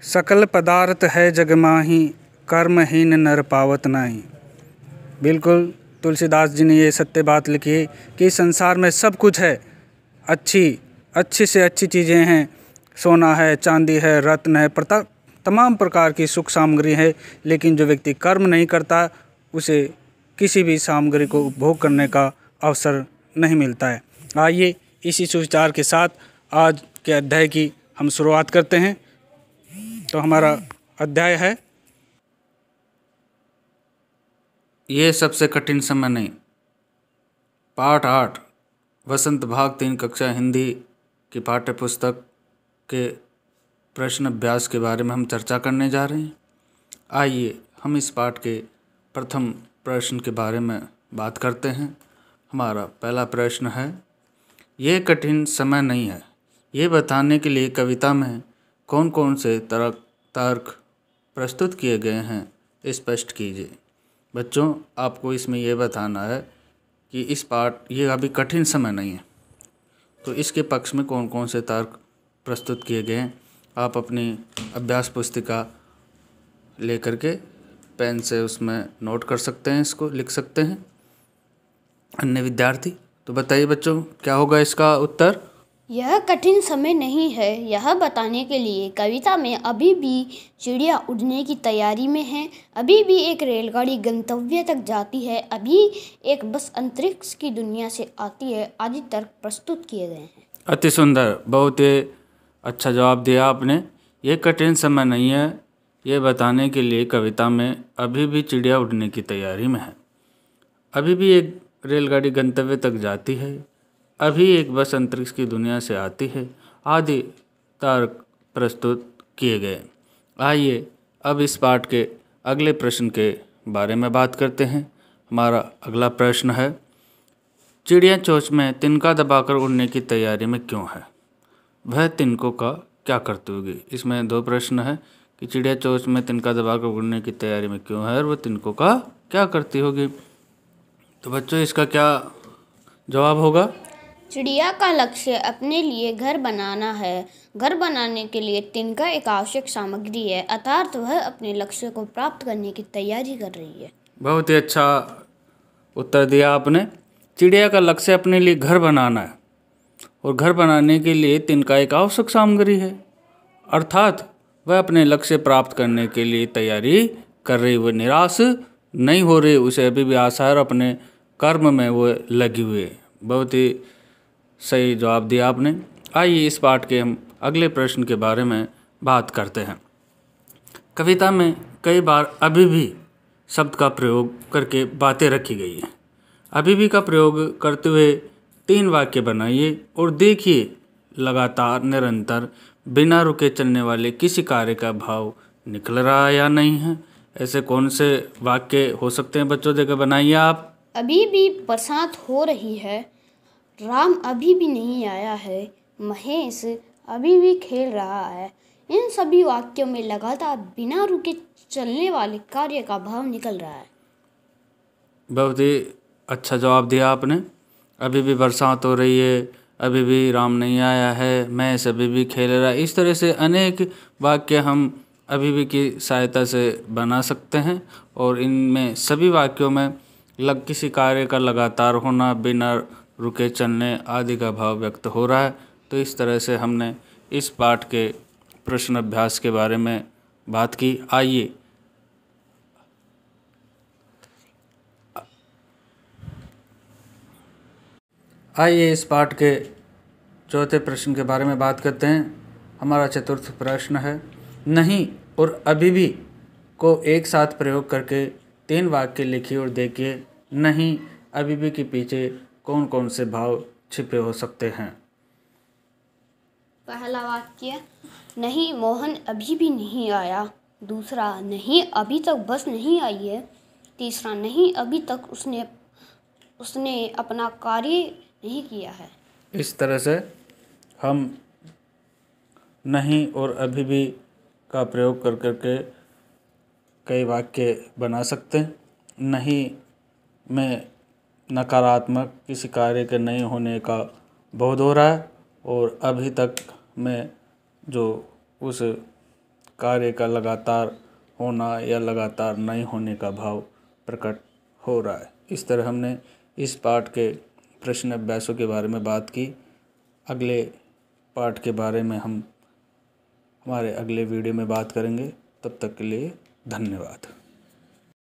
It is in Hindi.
सकल पदार्थ है जग माही, कर्महीन नर पावत नाही। बिल्कुल तुलसीदास जी ने ये सत्य बात लिखी है कि संसार में सब कुछ है, अच्छी से अच्छी चीज़ें हैं, सोना है, चांदी है, रत्न है, तमाम प्रकार की सुख सामग्री है, लेकिन जो व्यक्ति कर्म नहीं करता उसे किसी भी सामग्री को उपभोग करने का अवसर नहीं मिलता है। आइए इसी सुविचार के साथ आज के अध्याय की हम शुरुआत करते हैं। तो हमारा अध्याय है ये सबसे कठिन समय नहीं। पाठ 8 वसंत भाग 3 कक्षा हिंदी की पाठ्य पुस्तक के प्रश्न अभ्यास के बारे में हम चर्चा करने जा रहे हैं। आइए हम इस पाठ के प्रथम प्रश्न के बारे में बात करते हैं। हमारा पहला प्रश्न है, ये कठिन समय नहीं है, ये बताने के लिए कविता में कौन कौन से तर्क प्रस्तुत किए गए हैं स्पष्ट कीजिए। बच्चों, आपको इसमें यह बताना है कि इस पाठ ये अभी कठिन समय नहीं है, तो इसके पक्ष में कौन कौन से तर्क प्रस्तुत किए गए हैं आप अपनी अभ्यास पुस्तिका लेकर के पेन से उसमें नोट कर सकते हैं, इसको लिख सकते हैं अन्य विद्यार्थी। तो बताइए बच्चों, क्या होगा इसका उत्तर? यह कठिन समय नहीं है, यह बताने के लिए कविता में अभी भी चिड़िया उड़ने की तैयारी में है, अभी भी एक रेलगाड़ी गंतव्य तक जाती है, अभी एक बस अंतरिक्ष की दुनिया से आती है, आदि तर्क प्रस्तुत किए गए हैं। अति सुंदर, बहुत ही अच्छा जवाब दिया आपने। ये कठिन समय नहीं है, ये बताने के लिए कविता में अभी भी चिड़िया उड़ने की तैयारी में है, अभी भी एक रेलगाड़ी गंतव्य तक जाती है, अभी एक बस अंतरिक्ष की दुनिया से आती है, आदि तर्क प्रस्तुत किए गए। आइए अब इस पाठ के अगले प्रश्न के बारे में बात करते हैं। हमारा अगला प्रश्न है, चिड़िया चोंच में तिनका दबाकर उड़ने की तैयारी में क्यों है? वह तिनकों का क्या करती होगी? इसमें दो प्रश्न है कि चिड़िया चोंच में तिनका दबाकर उड़ने की तैयारी में क्यों है और वह तिनकों का क्या करती होगी। तो बच्चों, इसका क्या जवाब होगा? चिड़िया का लक्ष्य अपने लिए घर बनाना है, घर बनाने के लिए तिनका एक आवश्यक सामग्री है, अर्थात वह अपने लक्ष्य को प्राप्त करने की तैयारी कर रही है। बहुत ही अच्छा उत्तर दिया आपने। चिड़िया का लक्ष्य अपने लिए घर बनाना है और घर बनाने के लिए तिनका एक आवश्यक सामग्री है, अर्थात वह अपने लक्ष्य प्राप्त करने के लिए तैयारी कर रही, वह निराश नहीं हो रही, उसे अभी भी आशा है और अपने कर्म में वो लगी हुई है। बहुत ही सही जवाब दिया आपने। आइए इस पाठ के हम अगले प्रश्न के बारे में बात करते हैं। कविता में कई बार अभी भी शब्द का प्रयोग करके बातें रखी गई हैं। अभी भी का प्रयोग करते हुए 3 वाक्य बनाइए और देखिए लगातार निरंतर बिना रुके चलने वाले किसी कार्य का भाव निकल रहा है या नहीं है। ऐसे कौन से वाक्य हो सकते हैं बच्चों? देखकर बनाइए आप। अभी भी बरसात हो रही है, राम अभी भी नहीं आया है, महेश अभी भी खेल रहा है। इन सभी वाक्यों में लगातार बिना रुके चलने वाले कार्य का भाव निकल रहा है। बहुत ही अच्छा जवाब दिया आपने। अभी भी बरसात हो रही है, अभी भी राम नहीं आया है, महेश अभी भी खेल रहा है। इस तरह से अनेक वाक्य हम अभी भी की सहायता से बना सकते हैं और इनमें सभी वाक्यों में किसी कार्य का लगातार होना, बिना रुके चलने आदि का भाव व्यक्त हो रहा है। तो इस तरह से हमने इस पाठ के प्रश्न अभ्यास के बारे में बात की। आइए इस पाठ के चौथे प्रश्न के बारे में बात करते हैं। हमारा चतुर्थ प्रश्न है, नहीं और अभी भी को एक साथ प्रयोग करके 3 वाक्य लिखिए और देखिए नहीं अभी भी के पीछे कौन कौन से भाव छिपे हो सकते हैं। पहला वाक्य, नहीं मोहन अभी भी नहीं आया। दूसरा, नहीं अभी तक बस नहीं आई है। तीसरा, नहीं अभी तक उसने अपना कार्य नहीं किया है। इस तरह से हम नहीं और अभी भी का प्रयोग कर करके कई वाक्य बना सकते हैं। नहीं में नकारात्मक किसी कार्य के नहीं होने का बोध हो रहा है और अभी तक में जो उस कार्य का लगातार होना या लगातार नहीं होने का भाव प्रकट हो रहा है। इस तरह हमने इस पाठ के प्रश्न अभ्यासों के बारे में बात की। अगले पाठ के बारे में हम हमारे अगले वीडियो में बात करेंगे। तब तक के लिए धन्यवाद।